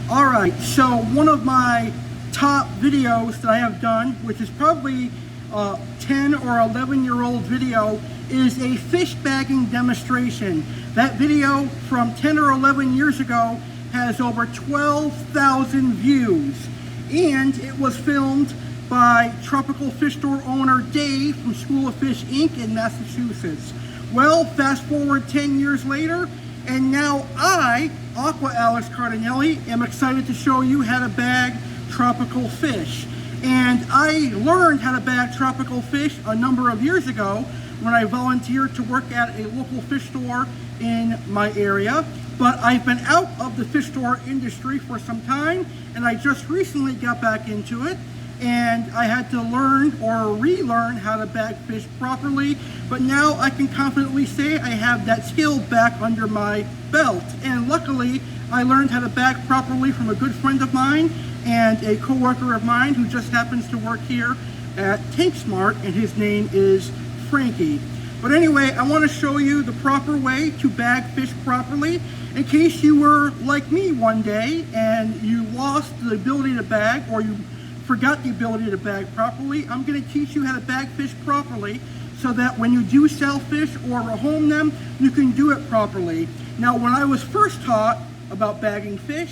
Alright, so one of my top videos that I have done, which is probably a 10 or 11-year-old video, is a fish bagging demonstration. That video from 10 or 11 years ago has over 12,000 views, and it was filmed by tropical fish store owner Dave from School of Fish Inc. in Massachusetts. Well, fast forward 10 years later, and now I, Aqua Alex Cardinale, am excited to show you how to bag tropical fish. And I learned how to bag tropical fish a number of years ago when I volunteered to work at a local fish store in my area. But I've been out of the fish store industry for some time, and I just recently got back into it. And I had to learn or relearn how to bag fish properly, but now I can confidently say I have that skill back under my belt. And luckily, I learned how to bag properly from a good friend of mine and a co-worker of mine who just happens to work here at Tank Smart, and his name is Frankie. But anyway, I want to show you the proper way to bag fish properly in case you were like me one day and you lost the ability to bag, or you forgot the ability to bag properly. I'm going to teach you how to bag fish properly so that when you do sell fish or rehome them, you can do it properly. Now, when I was first taught about bagging fish,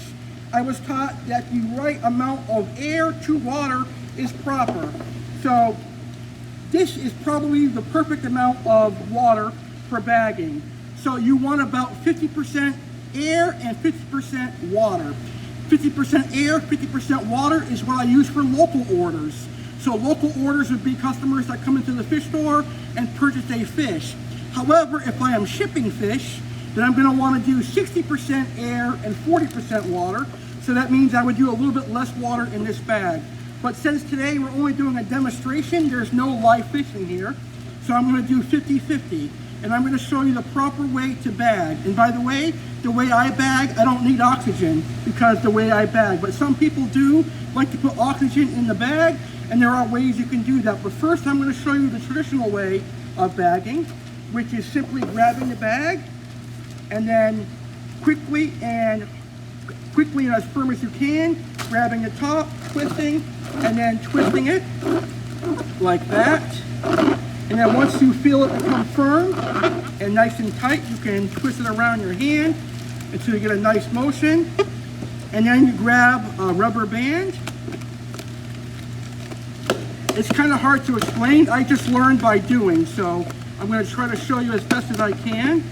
I was taught that the right amount of air to water is proper. So this is probably the perfect amount of water for bagging. So you want about 50% air and 50% water. 50% air, 50% water is what I use for local orders. So local orders would be customers that come into the fish store and purchase a fish. However, if I am shipping fish, then I'm going to want to do 60% air and 40% water. So that means I would do a little bit less water in this bag. But since today we're only doing a demonstration, there's no live fish in here. So I'm going to do 50-50. And I'm going to show you the proper way to bag. And by the way I bag, I don't need oxygen because the way I bag. But some people do like to put oxygen in the bag, and there are ways you can do that. But first I'm going to show you the traditional way of bagging, which is simply grabbing the bag and then quickly and as firm as you can, grabbing the top, twisting, and then twisting it like that. And then once you feel it become firm and nice and tight, you can twist it around your hand until you get a nice motion. And then you grab a rubber band. It's kind of hard to explain. I just learned by doing, so I'm going to try to show you as best as I can.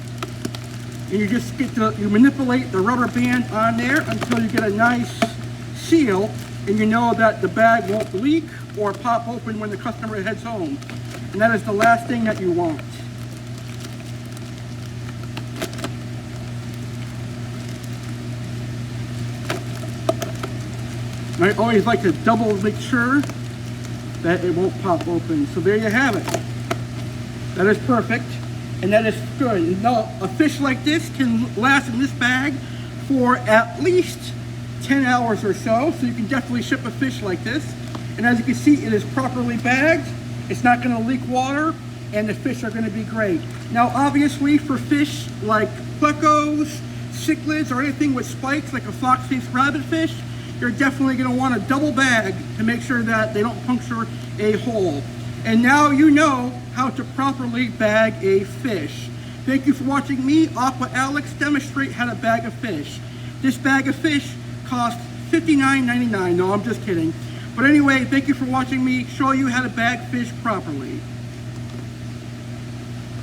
And you just you manipulate the rubber band on there until you get a nice seal, and you know that the bag won't leak or pop open when the customer heads home. And that is the last thing that you want. I always like to double make sure that it won't pop open. So there you have it. That is perfect, and that is good. And now, a fish like this can last in this bag for at least 10 hours or so. So you can definitely ship a fish like this. And as you can see, it is properly bagged. It's not going to leak water, and the fish are going to be great. Now, obviously, for fish like plecos, cichlids, or anything with spikes like a fox-faced rabbitfish, you're definitely going to want to double bag to make sure that they don't puncture a hole. And now you know how to properly bag a fish. Thank you for watching me, Aqua Alex, demonstrate how to bag a fish. This bag of fish cost $59.99. No, I'm just kidding. But anyway, thank you for watching me show you how to bag fish properly.